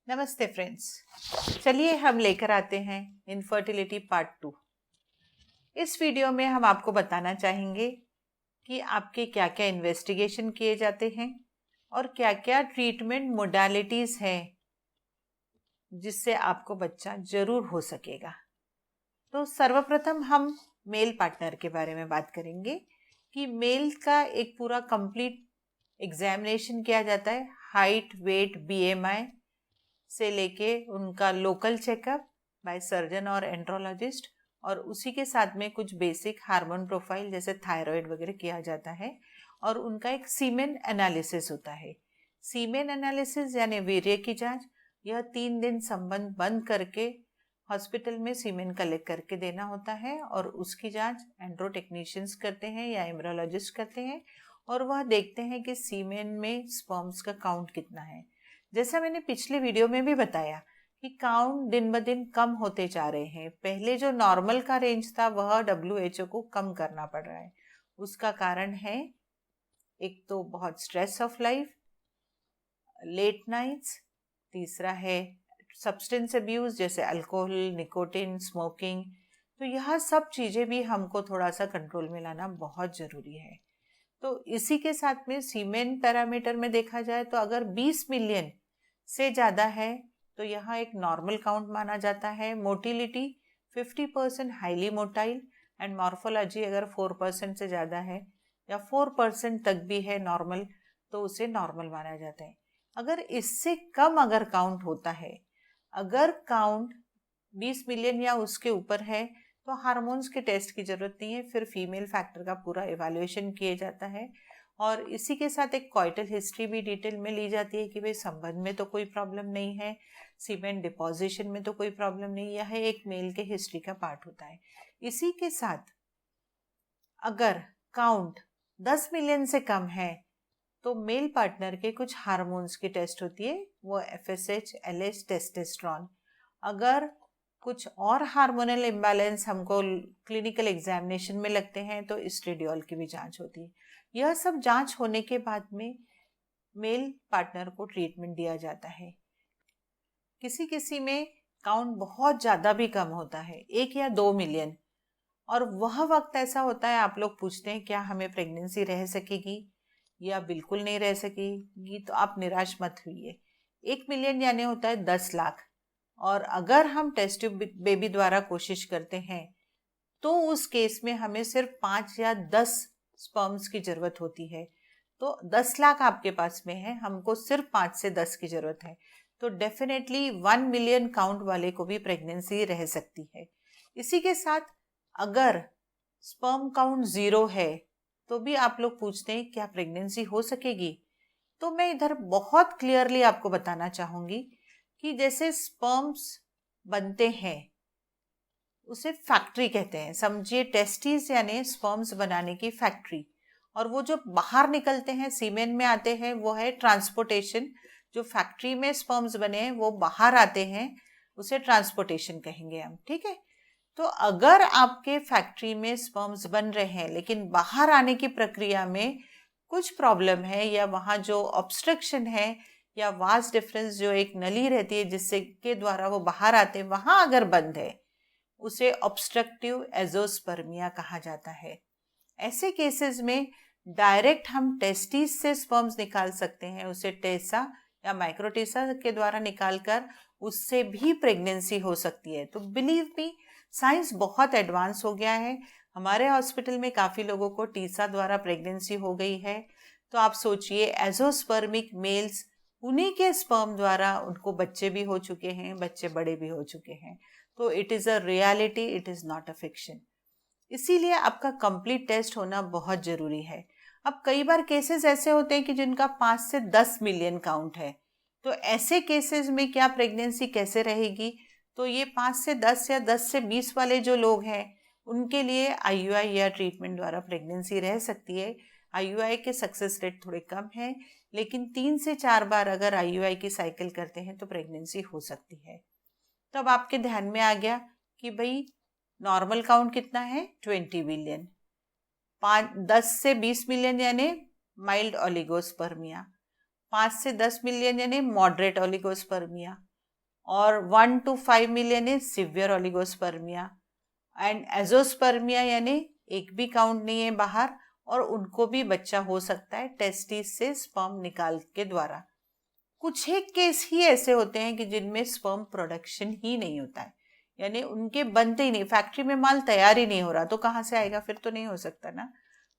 नमस्ते फ्रेंड्स। चलिए हम लेकर आते हैं इनफर्टिलिटी पार्ट 2। इस वीडियो में हम आपको बताना चाहेंगे कि आपके क्या क्या इन्वेस्टिगेशन किए जाते हैं और क्या क्या ट्रीटमेंट मोडालिटीज़ हैं जिससे आपको बच्चा ज़रूर हो सकेगा। तो सर्वप्रथम हम मेल पार्टनर के बारे में बात करेंगे कि मेल का एक पूरा कंप्लीट एग्जामिनेशन किया जाता है। हाइट, वेट, बीएमआई से लेके उनका लोकल चेकअप बाय सर्जन और एंड्रोलॉजिस्ट, और उसी के साथ में कुछ बेसिक हार्मोन प्रोफाइल जैसे थायराइड वगैरह किया जाता है। और उनका एक सीमेन एनालिसिस होता है। सीमेन एनालिसिस यानी वीर्य की जांच, यह 3 दिन संबंध बंद करके हॉस्पिटल में सीमेन कलेक्ट करके देना होता है और उसकी जांच एंड्रो टेक्नीशियंस करते हैं या एम्ब्रियोलॉजिस्ट करते हैं और वह देखते हैं कि सीमेन में स्पर्म्स का काउंट कितना है। जैसा मैंने पिछले वीडियो में भी बताया कि काउंट दिन ब दिन कम होते जा रहे हैं। पहले जो नॉर्मल का रेंज था वह WHO को कम करना पड़ रहा है। उसका कारण है एक तो बहुत stress of life, late nights, तीसरा है सब्सटेंस अब्यूज़ जैसे अल्कोहल, निकोटिन, स्मोकिंग। तो यह सब चीज़ें भी हमको थोड़ा सा कंट्रोल में लाना बहुत ज़रूरी है। तो इसी के साथ में सीमेन पैरामीटर में देखा जाए तो अगर 20 मिलियन से ज़्यादा है तो यहाँ एक नॉर्मल काउंट माना जाता है। Motility 50% highly motile and morphology अगर 4% से ज़्यादा है या 4% तक भी है नॉर्मल तो उसे नॉर्मल माना जाता है। अगर इससे कम अगर काउंट होता है, अगर काउंट 20 मिलियन या उसके ऊपर है तो हार्मोन्स के टेस्ट की ज़रूरत नहीं है। फिर फीमेल फैक्टर का पूरा इवैल्यूएशन किया जाता है और इसी के साथ एक कॉइटल हिस्ट्री भी डिटेल में ली जाती है कि भाई संबंध में तो कोई प्रॉब्लम नहीं है, सीमेंट डिपॉजिशन में तो कोई प्रॉब्लम नहीं। यह एक मेल के हिस्ट्री का पार्ट होता है। इसी के साथ अगर काउंट 10 मिलियन से कम है तो मेल पार्टनर के कुछ हार्मोन्स की टेस्ट होती है, वो FSH, LH, टेस्टोस्टेरोन। अगर कुछ और हार्मोनल इम्बैलेंस हमको क्लिनिकल एग्जामिनेशन में लगते हैं तो एस्ट्रेडियोल की भी जांच होती है। यह सब जांच होने के बाद में मेल पार्टनर को ट्रीटमेंट दिया जाता है। किसी किसी में काउंट बहुत ज़्यादा भी कम होता है, 1 या 2 मिलियन, और वह वक्त ऐसा होता है आप लोग पूछते हैं क्या हमें प्रेगनेंसी रह सकेगी या बिल्कुल नहीं रह सकेगी, तो आप निराश मत हुइए। 1 मिलियन यानी होता है 10 लाख, और अगर हम टेस्ट ट्यूब बेबी द्वारा कोशिश करते हैं तो उस केस में हमें सिर्फ 5 या 10 स्पर्म्स की ज़रूरत होती है। तो 10 लाख आपके पास में है, हमको सिर्फ 5 से 10 की ज़रूरत है, तो डेफिनेटली 1 मिलियन काउंट वाले को भी प्रेगनेंसी रह सकती है। इसी के साथ अगर स्पर्म काउंट 0 है तो भी आप लोग पूछते हैं क्या प्रेगनेंसी हो सकेगी, तो मैं इधर बहुत क्लियरली आपको बताना चाहूँगी कि जैसे स्पर्म्स बनते हैं उसे फैक्ट्री कहते हैं। समझिए टेस्टिस यानी स्पर्म्स बनाने की फैक्ट्री, और वो जो बाहर निकलते हैं सीमेन में आते हैं वो है ट्रांसपोर्टेशन। जो फैक्ट्री में स्पर्म्स बने हैं वो बाहर आते हैं, उसे ट्रांसपोर्टेशन कहेंगे हम, ठीक है। तो अगर आपके फैक्ट्री में स्पर्म्स बन रहे हैं लेकिन बाहर आने की प्रक्रिया में कुछ प्रॉब्लम है या वहाँ जो ऑब्स्ट्रक्शन है या वास डिफरेंस जो एक नली रहती है जिससे के द्वारा वो बाहर आते हैं वहाँ अगर बंद है, उसे ऑब्स्ट्रक्टिव एजोस्पर्मिया कहा जाता है। ऐसे केसेस में डायरेक्ट हम टेस्टिस से स्पर्म्स निकाल सकते हैं, उसे टेसा या माइक्रोटेसा के द्वारा निकालकर उससे भी प्रेगनेंसी हो सकती है। तो बिलीव मी, साइंस बहुत एडवांस हो गया है। हमारे हॉस्पिटल में काफ़ी लोगों को टीसा द्वारा प्रेगनेंसी हो गई है। तो आप सोचिए एजोस्पर्मिक मेल्स, उन्हीं के स्पर्म द्वारा उनको बच्चे भी हो चुके हैं, बच्चे बड़े भी हो चुके हैं। तो it is a reality, it is not a fiction. इसीलिए आपका कंप्लीट टेस्ट होना बहुत ज़रूरी है। अब कई बार केसेस ऐसे होते हैं कि जिनका 5 से 10 मिलियन काउंट है, तो ऐसे केसेस में क्या प्रेगनेंसी कैसे रहेगी, तो ये 5 से 10 या 10 से 20 वाले जो लोग हैं उनके लिए IUI या ट्रीटमेंट द्वारा प्रेगनेंसी रह सकती है। IUI के सक्सेस रेट थोड़े कम हैं, लेकिन 3 से 4 बार अगर IUI की साइकिल करते हैं तो प्रेगनेंसी हो सकती है। तो अब आपके ध्यान में आ गया कि भाई नॉर्मल काउंट कितना है, 20 बिलियन। 10 से 20 मिलियन यानी माइल्ड ओलिगोस्पर्मिया, 5 से 10 मिलियन यानी मॉडरेट ओलिगोस्पर्मिया, और 1 to 5 million is severe oligospermia and azoospermia यानी एक भी काउंट नहीं है बाहर, और उनको भी बच्चा हो सकता है टेस्टिस से स्पर्म निकाल के द्वारा। कुछ एक केस ही ऐसे होते हैं कि जिनमें स्पर्म प्रोडक्शन ही नहीं होता है, यानी उनके बनते ही नहीं, फैक्ट्री में माल तैयार ही नहीं हो रहा, तो कहाँ से आएगा, फिर तो नहीं हो सकता ना।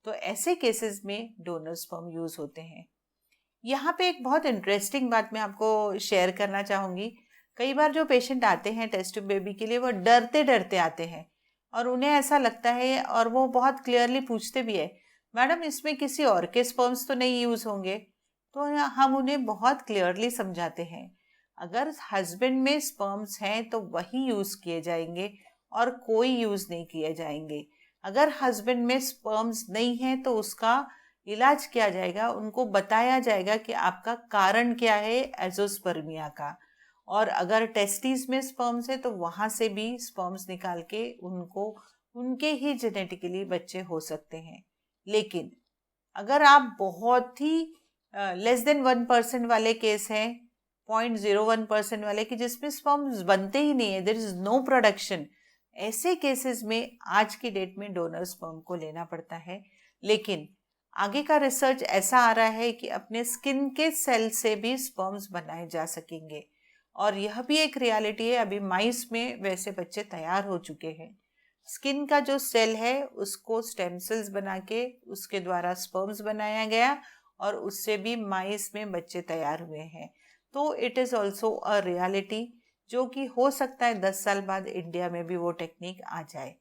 तो ऐसे केसेस में डोनर स्पर्म यूज होते हैं। यहाँ पे एक बहुत इंटरेस्टिंग बात मैं आपको शेयर करना चाहूँगी। कई बार जो पेशेंट आते हैं टेस्ट ट्यूब बेबी के लिए, वो डरते डरते आते हैं और उन्हें ऐसा लगता है, और वो बहुत क्लियरली पूछते भी है, मैडम इसमें किसी और के स्पर्म्स तो नहीं यूज होंगे? तो हम उन्हें बहुत क्लियरली समझाते हैं, अगर हस्बैंड में स्पर्म्स हैं तो वही यूज किए जाएंगे और कोई यूज नहीं किए जाएंगे। अगर हस्बैंड में स्पर्म्स नहीं है तो उसका इलाज किया जाएगा, उनको बताया जाएगा कि आपका कारण क्या है एजोस्पर्मिया का, और अगर टेस्टिस में स्पर्म्स है तो वहाँ से भी स्पर्म्स निकाल के उनको उनके ही जेनेटिकली बच्चे हो सकते हैं। लेकिन अगर आप बहुत ही लेस देन 1% वाले केस हैं, 0.01% वाले कि जिसमें स्पर्म्स बनते ही नहीं है, देयर इज नो प्रोडक्शन, ऐसे केसेस में आज की डेट में डोनर स्पर्म को लेना पड़ता है। लेकिन आगे का रिसर्च ऐसा आ रहा है कि अपने स्किन के सेल से भी स्पर्म्स बनाए जा सकेंगे, और यह भी एक रियलिटी है। अभी माइस में वैसे बच्चे तैयार हो चुके हैं। स्किन का जो सेल है उसको स्टेम सेल्स बना के उसके द्वारा स्पर्म्स बनाया गया, और उससे भी माइस में बच्चे तैयार हुए हैं। तो it is also a reality, जो कि हो सकता है 10 साल बाद इंडिया में भी वो टेक्निक आ जाए।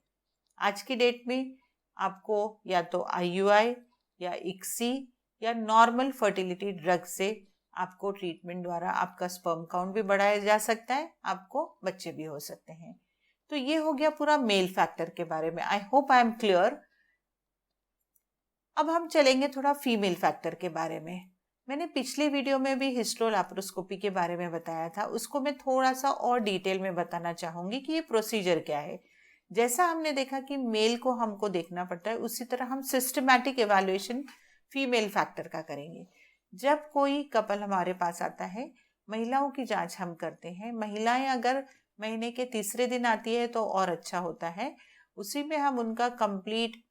आज की डेट में आपको या तो IUI या ICSI या नॉर्मल फर्टिलिटी ड्रग से आपको ट्रीटमेंट द्वारा आपका स्पर्म काउंट भी बढ़ाया जा सकता है, आपको बच्चे भी हो सकते हैं। तो ये हो गया पूरा मेल फैक्टर के बारे में। I hope I am clear. अब हम चलेंगे थोड़ा फीमेल फैक्टर के बारे में। मैंने पिछली वीडियो में भी हिस्टोलैप्रोस्कोपी के बारे में बताया था, उसको मैं थोड़ा सा और डिटेल में बताना चाहूँगी कि ये प्रोसीजर क्या है। जैसा हमने देखा कि मेल को हमको देखना पड़ता है, उसी तरह हम सिस्टमैटिक एवेल्युएशन फीमेल फैक्टर का करेंगे। जब कोई कपल हमारे पास आता है, महिलाओं की जांच हम करते हैं। महिलाएं अगर महीने के तीसरे दिन आती है तो और अच्छा होता है। उसी में हम उनका कंप्लीट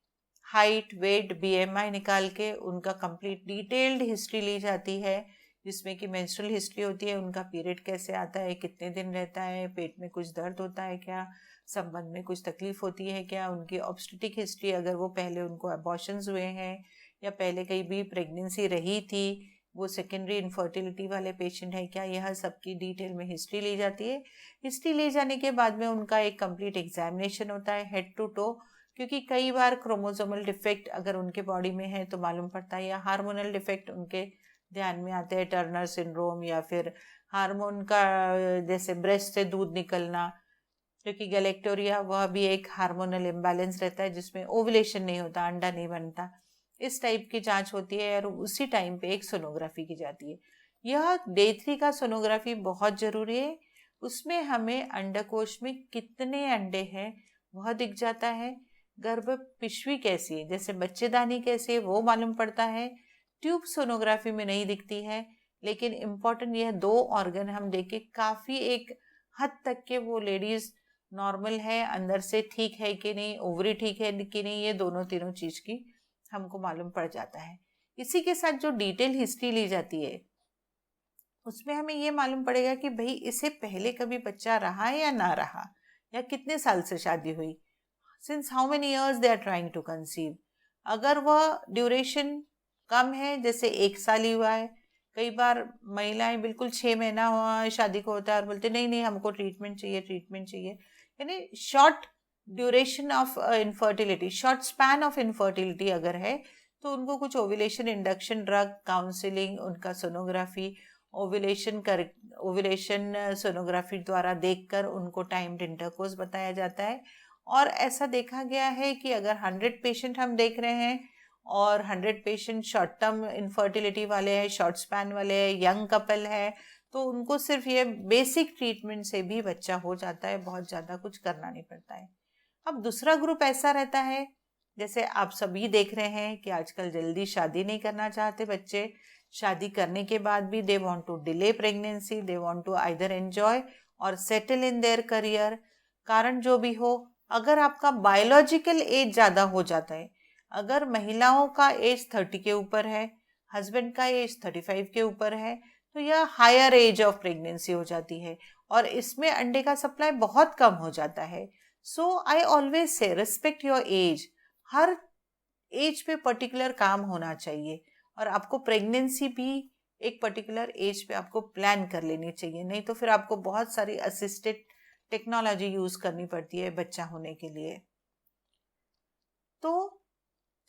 हाइट, वेट, BMI निकाल के उनका कंप्लीट डिटेल्ड हिस्ट्री ली जाती है, जिसमें कि मेंस्ट्रुअल हिस्ट्री होती है, उनका पीरियड कैसे आता है, कितने दिन रहता है, पेट में कुछ दर्द होता है क्या, संबंध में कुछ तकलीफ होती है क्या, उनकी ऑब्स्टेटिक हिस्ट्री, अगर वो पहले उनको अबॉर्शंस हुए हैं या पहले कहीं भी प्रेगनेंसी रही थी, वो सेकेंडरी इनफर्टिलिटी वाले पेशेंट है क्या, यह सबकी डिटेल में हिस्ट्री ली जाती है। हिस्ट्री ले जाने के बाद में उनका एक कंप्लीट एग्जामिनेशन होता है हेड टू टो, क्योंकि कई बार क्रोमोसोमल डिफेक्ट अगर उनके बॉडी में है तो मालूम पड़ता है, या हार्मोनल डिफेक्ट उनके ध्यान में आते हैं, टर्नर सिंड्रोम, या फिर हार्मोन का जैसे ब्रेस्ट से दूध निकलना, क्योंकि गैलेक्टोरिया वह भी एक हार्मोनल इम्बैलेंस रहता है जिसमें ओवुलेशन नहीं होता, अंडा नहीं बनता। इस टाइप की जांच होती है, और उसी टाइम पे एक सोनोग्राफी की जाती है। यह डे 3 का सोनोग्राफी बहुत ज़रूरी है। उसमें हमें अंडकोश में कितने अंडे हैं वह दिख जाता है, गर्भ पिशवी कैसी है, जैसे बच्चेदानी कैसी है, वो मालूम पड़ता है। ट्यूब सोनोग्राफी में नहीं दिखती है, लेकिन इम्पॉर्टेंट यह 2 ऑर्गन हम देखे काफ़ी एक हद तक के वो लेडीज़ नॉर्मल है, अंदर से ठीक है कि नहीं, ओवरी ठीक है कि नहीं, ये दोनों तीनों चीज़ की हमको मालूम पड़ जाता है। इसी के साथ जो डिटेल हिस्ट्री ली जाती है, उसमें हमें ये मालूम पड़ेगा कि भाई इसे पहले कभी बच्चा रहा या ना रहा, या कितने साल से शादी हुई, since how many years they are trying to conceive. अगर वह ड्यूरेशन कम है, जैसे 1 साल ही हुआ है, कई बार महिलाएं बिल्कुल 6 महीना हुआ है शादी को होता है और बोलते नहीं नहीं हमको ट्रीटमेंट चाहिए, ट्रीटमेंट चाहिए। यानी short duration of infertility, short span of infertility अगर है, तो उनको कुछ ओव्यूलेशन इंडक्शन ड्रग, काउंसलिंग, उनका सोनोग्राफी, ओव्यूलेशन सोनोग्राफी द्वारा देखकर उनको टाइम्ड इंटरकोर्स बताया जाता है। और ऐसा देखा गया है कि अगर 100 पेशेंट हम देख रहे हैं और 100 पेशेंट शॉर्ट टर्म इनफर्टिलिटी वाले हैं, शॉर्ट स्पैन वाले हैं, यंग कपल है, तो उनको सिर्फ ये बेसिक ट्रीटमेंट से भी बच्चा हो जाता है, बहुत ज़्यादा कुछ करना नहीं पड़ता है। अब दूसरा ग्रुप ऐसा रहता है, जैसे आप सभी देख रहे हैं कि आजकल जल्दी शादी नहीं करना चाहते बच्चे, शादी करने के बाद भी they want to delay pregnancy, they want to either enjoy और सेटल इन देयर करियर। कारण जो भी हो, अगर आपका बायोलॉजिकल एज ज़्यादा हो जाता है, अगर महिलाओं का एज 30 के ऊपर है, हस्बैंड का एज 35 के ऊपर है, तो यह हायर एज ऑफ प्रेगनेंसी हो जाती है और इसमें अंडे का सप्लाई बहुत कम हो जाता है। So I always say respect your age. हर एज पे पर्टिकुलर काम होना चाहिए और आपको प्रेगनेंसी भी एक पर्टिकुलर एज पे आपको प्लान कर लेनी चाहिए, नहीं तो फिर आपको बहुत सारी असिस्टेड टेक्नोलॉजी यूज करनी पड़ती है बच्चा होने के लिए। तो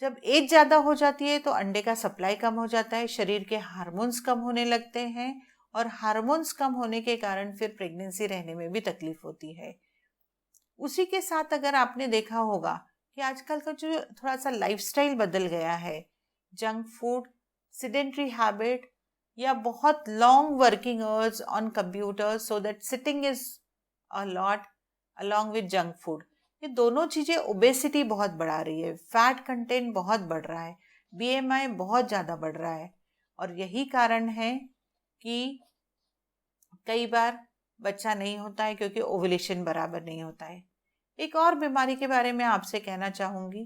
जब एज ज़्यादा हो जाती है तो अंडे का सप्लाई कम हो जाता है, शरीर के हार्मोन्स कम होने लगते हैं और हार्मोन्स कम होने के कारण फिर प्रेगनेंसी रहने में भी तकलीफ होती है। उसी के साथ अगर आपने देखा होगा कि आजकल का जो थोड़ा सा लाइफस्टाइल बदल गया है, जंक फूड, सिडेंट्री हैबिट या बहुत long working hours on computer so that sitting is a lot along with junk food, ये दोनों चीज़ें ओबेसिटी बहुत बढ़ा रही है, फैट कंटेंट बहुत बढ़ रहा है, बीएमआई बहुत ज़्यादा बढ़ रहा है और यही कारण है कि कई बार बच्चा नहीं होता है क्योंकि ओवुलेशन बराबर नहीं होता है। एक और बीमारी के बारे में आपसे कहना चाहूँगी,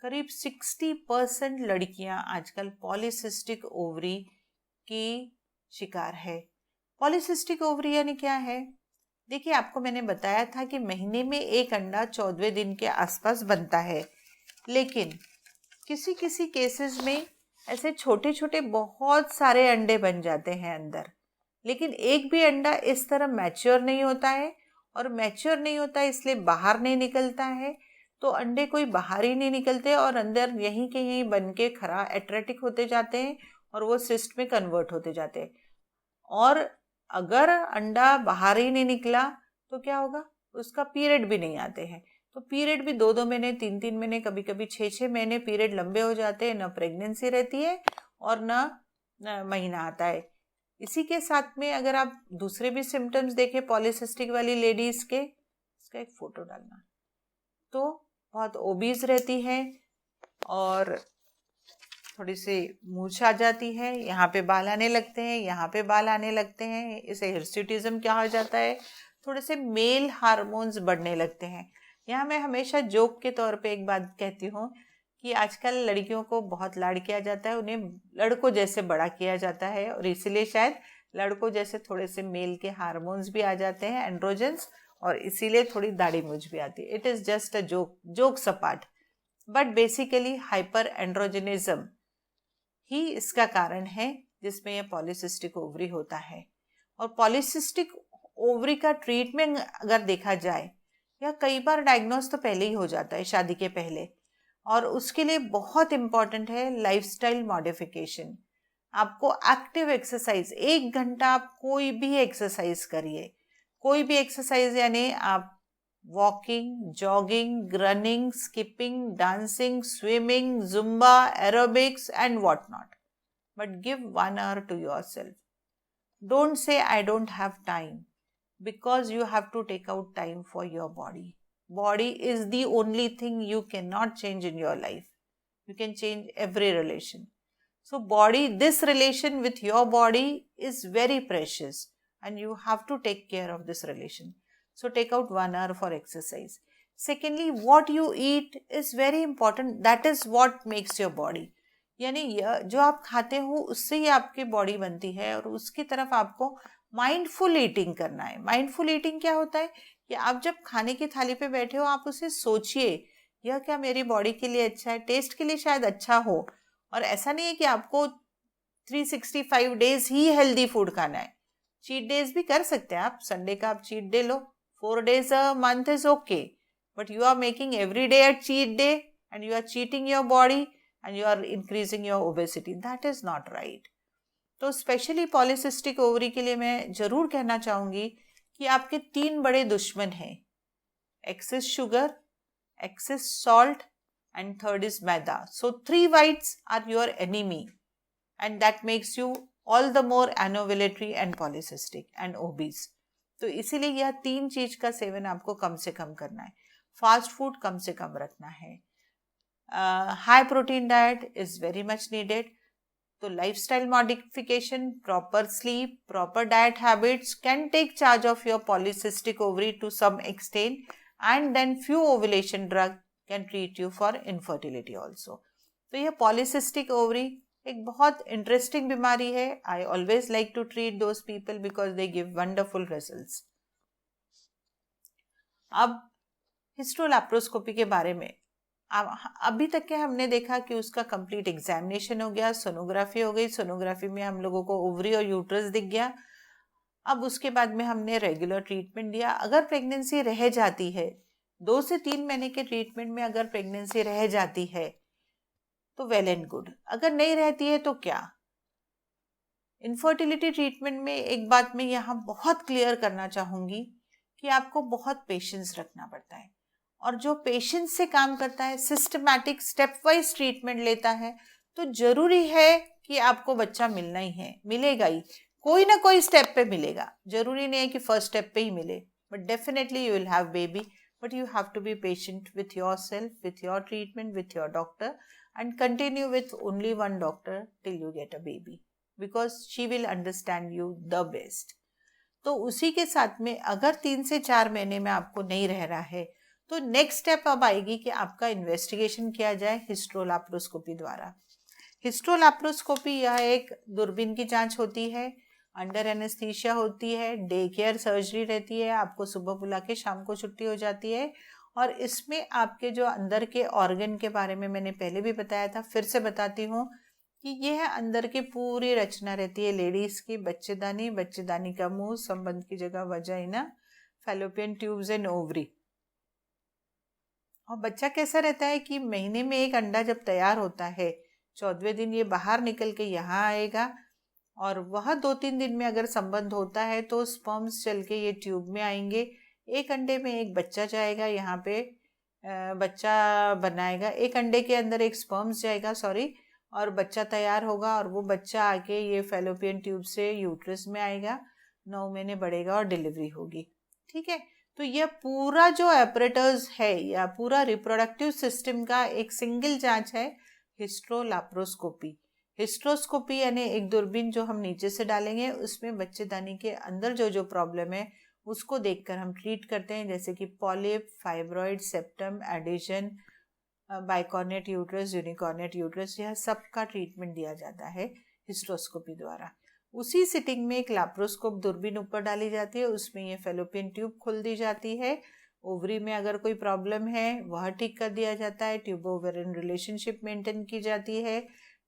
करीब 60% लड़कियां आजकल पॉलीसिस्टिक ओवरी की शिकार है। पॉलीसिस्टिक ओवरी यानी क्या है? देखिए, आपको मैंने बताया था कि महीने में एक अंडा 14वें दिन के आसपास बनता है, लेकिन किसी किसी केसेस में ऐसे छोटे छोटे बहुत सारे अंडे बन जाते हैं अंदर, लेकिन एक भी अंडा इस तरह मैच्योर नहीं होता है और मैच्योर नहीं होता है इसलिए बाहर नहीं निकलता है। तो अंडे कोई बाहर ही नहीं निकलते और अंदर यहीं के यहीं बन के खरा एट्रेटिक होते जाते हैं और वो सिस्ट में कन्वर्ट होते जाते हैं। और अगर अंडा बाहर ही नहीं निकला तो क्या होगा? उसका पीरियड भी नहीं आते हैं। तो पीरियड भी 2-2 महीने, 3-3 महीने, कभी कभी 6-6 महीने पीरियड लंबे हो जाते हैं, न प्रेगनेंसी रहती है और न महीना आता है। इसी के साथ में अगर आप दूसरे भी सिम्टम्स देखें पॉलीसिस्टिक वाली लेडीज के, इसका एक फोटो डालना, तो बहुत ओबीज रहती है और थोड़ी सी मूछ आ जाती है, यहाँ पे बाल आने लगते हैं, यहाँ पे बाल आने लगते हैं, इसे हिर्सुटिज्म क्या हो जाता है, थोड़े से मेल हार्मोन्स बढ़ने लगते हैं। यहाँ मैं हमेशा जोक के तौर पे एक बात कहती हूँ कि आजकल लड़कियों को बहुत लाड किया जाता है, उन्हें लड़कों जैसे बड़ा किया जाता है और इसीलिए शायद लड़कों जैसे थोड़े से मेल के हार्मोन्स भी आ जाते हैं, एंड्रोजन्स, और इसीलिए थोड़ी दाढ़ी मूछ भी आती है। It is just a joke सपाट, बट बेसिकली हाइपर एंड्रोजनिज्म ही इसका कारण है जिसमें यह पॉलीसिस्टिक ओवरी होता है। और पॉलीसिस्टिक ओवरी का ट्रीटमेंट अगर देखा जाए, या कई बार डायग्नोस तो पहले ही हो जाता है, शादी के पहले, और उसके लिए बहुत इम्पॉर्टेंट है लाइफस्टाइल मॉडिफिकेशन। आपको एक्टिव एक्सरसाइज, 1 घंटा आप कोई भी एक्सरसाइज करिए, कोई भी एक्सरसाइज, यानी आप walking, jogging, running, skipping, dancing, swimming, Zumba, aerobics and what not, but give 1 hour to yourself. Don't say I don't have time, because you have to take out time for your body. Body is the only thing you cannot change in your life. You can change every relation. So body, this relation with your body is very precious and you have to take care of this relation. So take out 1 hour for exercise. Secondly, what you eat is very important. That is what makes your body. यानी जो आप खाते हो उससे ही आपकी body बनती है और उसकी तरफ आपको माइंडफुल ईटिंग करना है। माइंडफुल ईटिंग क्या होता है कि आप जब खाने की थाली पे बैठे हो, आप उसे सोचिए, यह क्या मेरी बॉडी के लिए अच्छा है, टेस्ट के लिए शायद अच्छा हो। और ऐसा नहीं है कि आपको 365 डेज ही हेल्दी फूड खाना है, चीट डेज भी कर सकते हैं आप, संडे का आप cheat day low, 4 days a month is okay, but you are making every day a cheat day and you are cheating your body and you are increasing your obesity. That is not right. तो specially polycystic ovary के लिए मैं जरूर कहना चाहूँगी कि आपके 3 बड़े दुश्मन हैं, excess sugar, excess salt and third is maida. So 3 whites are your enemy and that makes you all the more anovulatory and polycystic and obese. तो इसीलिए यह 3 चीज का सेवन आपको कम से कम करना है। फास्ट फूड कम से कम रखना है, high protein diet is very much needed. तो lifestyle modification, proper sleep, proper diet habits can take charge of your polycystic ovary to some extent, and then few ovulation drug can treat you for infertility also. तो यह polycystic ovary एक बहुत interesting बीमारी है। I always like to treat those people because they give wonderful results. अब hysterolaparoscopy के बारे में अभी तक के हमने देखा कि उसका कंप्लीट एग्जामिनेशन हो गया, सोनोग्राफी हो गई, सोनोग्राफी में हम लोगों को ओवरी और यूट्रस दिख गया। अब उसके बाद में हमने रेगुलर ट्रीटमेंट दिया। अगर प्रेगनेंसी रह जाती है, 2 से 3 महीने के ट्रीटमेंट में अगर प्रेगनेंसी रह जाती है तो वेल एंड गुड, अगर नहीं रहती है तो क्या। इनफर्टिलिटी ट्रीटमेंट में एक बात मैं यहाँ बहुत क्लियर करना चाहूँगी कि आपको बहुत पेशेंस रखना पड़ता है, और जो पेशेंस से काम करता है, सिस्टमैटिक स्टेप वाइज ट्रीटमेंट लेता है, तो जरूरी है कि आपको बच्चा मिलना ही है, मिलेगा ही, कोई ना कोई स्टेप पे मिलेगा। जरूरी नहीं है कि फर्स्ट स्टेप पे ही मिले, but definitely you will have baby, but you have to be patient with yourself, with your treatment, with your doctor, and continue with only one doctor till you get a baby, because she will understand you the best. तो उसी के साथ में अगर 3 से 4 महीने में आपको नहीं रह रहा है, तो नेक्स्ट स्टेप अब आएगी कि आपका इन्वेस्टिगेशन किया जाए हिस्टोलैप्रोस्कोपी द्वारा। हिस्टोलैप्रोस्कोपी यह एक दूरबीन की जांच होती है, अंडर एनेस्थीसिया होती है, डे केयर सर्जरी रहती है, आपको सुबह बुला के शाम को छुट्टी हो जाती है, और इसमें आपके जो अंदर के ऑर्गन के बारे में मैंने पहले भी बताया था, फिर से बताती हूँ कि यह अंदर की पूरी रचना रहती है लेडीज की। बच्चेदानी, बच्चेदानी का मुंह, संबंध की जगह vagina, fallopian tubes and ovary. और बच्चा कैसा रहता है कि महीने में एक अंडा जब तैयार होता है, 14वें दिन ये बाहर निकल के यहाँ आएगा, और वह 2-3 दिन में अगर संबंध होता है तो स्पर्म्स चल के ये ट्यूब में आएंगे। एक अंडे में एक बच्चा जाएगा, यहाँ पे बच्चा बनाएगा, एक अंडे के अंदर एक स्पर्म्स जाएगा, सॉरी, और बच्चा तैयार होगा, और वो बच्चा आके ये फैलोपियन ट्यूब से यूट्रस में आएगा, 9 महीने बढ़ेगा और डिलीवरी होगी। ठीक है, तो यह पूरा जो एपरेटर्स है या पूरा रिप्रोडक्टिव सिस्टम का एक सिंगल जांच है हिस्टोलैप्रोस्कोपी। हिस्टोस्कोपी यानी एक दूरबीन जो हम नीचे से डालेंगे, उसमें बच्चेदानी के अंदर जो जो प्रॉब्लम है उसको देखकर हम ट्रीट करते हैं, जैसे कि polyp, fibroid, septum, adhesion, bicornuate uterus, unicornuate uterus, यह सब का ट्रीटमेंट दिया जाता है हिस्टोस्कोपी द्वारा। उसी सिटिंग में एक लैप्रोस्कोप दूरबीन ऊपर डाली जाती है, उसमें ये फैलोपियन ट्यूब खोल दी जाती है। ओवरी में अगर कोई प्रॉब्लम है वह ठीक कर दिया जाता है, ट्यूब ओवेरियन रिलेशनशिप मेंटेन की जाती है,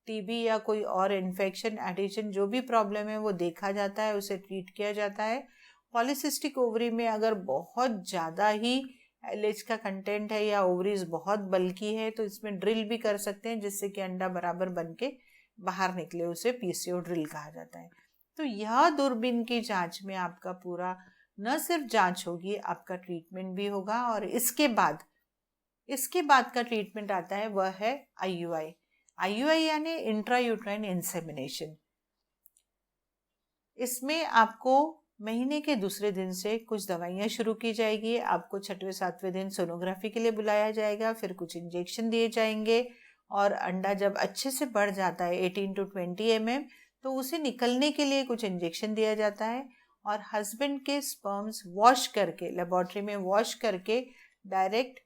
टीबी या कोई और इन्फेक्शन, एडिशन, जो भी प्रॉब्लम है वो देखा जाता है, उसे ट्रीट किया जाता है। पॉलीसिस्टिक ओवरी में अगर बहुत ज़्यादा ही एलएच का कंटेंट है या ओवरीज बहुत बल्की है, तो इसमें ड्रिल भी कर सकते हैं, जिससे कि अंडा बराबर बन के बाहर निकले, उसे पीसीओ ड्रिल कहा जाता है। तो यह दूरबीन की जांच में आपका पूरा न सिर्फ जांच होगी, आपका ट्रीटमेंट भी होगा, और इसके बाद का ट्रीटमेंट आता है वह है आईयूआई। आईयूआई यानी इंट्रा यूट्राइन इंसेमिनेशन। इसमें आपको महीने के दूसरे दिन से कुछ दवाइयाँ शुरू की जाएगी, आपको 6वें-7वें दिन सोनोग्राफी के लिए बुलाया जाएगा, फिर कुछ इंजेक्शन दिए जाएंगे, और अंडा जब अच्छे से बढ़ जाता है 18 to 20 mm, तो उसे निकलने के लिए कुछ इंजेक्शन दिया जाता है, और हस्बैंड के स्पर्म्स वॉश करके, लेबोरेटरी में वॉश करके डायरेक्ट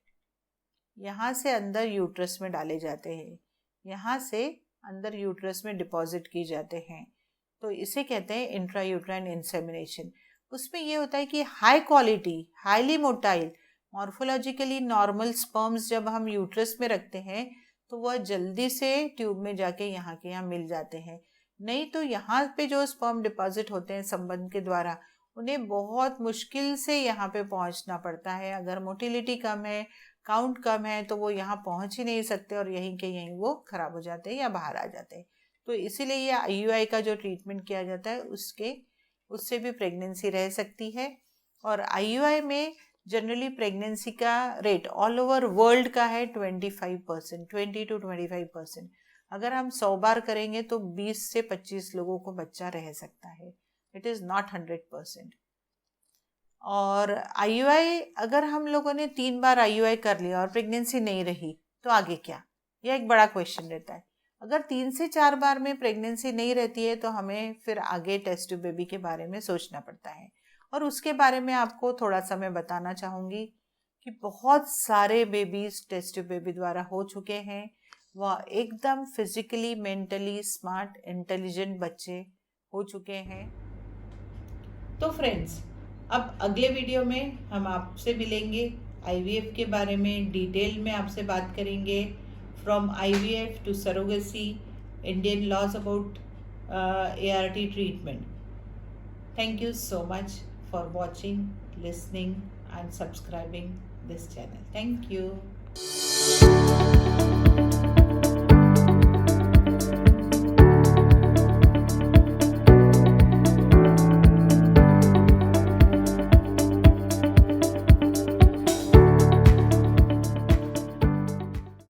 यहाँ से अंदर यूट्रस में डाले जाते हैं, यहाँ से अंदर यूट्रस में डिपॉजिट की जाते हैं। तो इसे कहते हैं इंट्रा यूट्राइन इंसेमिनेशन। उसमें ये होता है कि high quality, highly motile, morphologically normal sperms जब हम यूट्रस में रखते हैं तो वह जल्दी से ट्यूब में जाके यहाँ के यहाँ मिल जाते हैं। नहीं तो यहाँ पे जो स्पर्म डिपॉजिट होते हैं संबंध के द्वारा, उन्हें बहुत मुश्किल से यहाँ पे पहुँचना पड़ता है। अगर मोटिलिटी कम है, काउंट कम है, तो वो यहाँ पहुँच ही नहीं सकते, और यहीं के यहीं वो खराब हो जाते हैं या बाहर आ जाते हैं। तो इसीलिए ये आईयूआई का जो ट्रीटमेंट किया जाता है उससे भी प्रेगनेंसी रह सकती है। और आईयूआई में जनरली प्रेगनेंसी का रेट ऑल ओवर वर्ल्ड का है 25%, 20 to 25%। अगर हम 100 बार करेंगे तो 20 से 25 लोगों को बच्चा रह सकता है। It is not 100%। और आईयूआई अगर हम लोगों ने 3 बार आईयूआई कर लिया और प्रेगनेंसी नहीं रही, तो आगे क्या, यह एक बड़ा क्वेश्चन रहता है। अगर 3 से 4 बार में प्रेगनेंसी नहीं रहती है तो हमें फिर आगे टेस्ट ट्यूब बेबी के बारे में सोचना पड़ता है। और उसके बारे में आपको थोड़ा सा मैं बताना चाहूँगी कि बहुत सारे बेबीज टेस्ट ट्यूब बेबी द्वारा हो चुके हैं। वह एकदम फिजिकली मेंटली स्मार्ट इंटेलिजेंट बच्चे हो चुके हैं। तो फ्रेंड्स, अब अगले वीडियो में हम आपसे मिलेंगे, आईवीएफ के बारे में डिटेल में आपसे बात करेंगे, from IVF to surrogacy, Indian laws about ART treatment. Thank you so much for watching, listening and subscribing this channel. Thank you.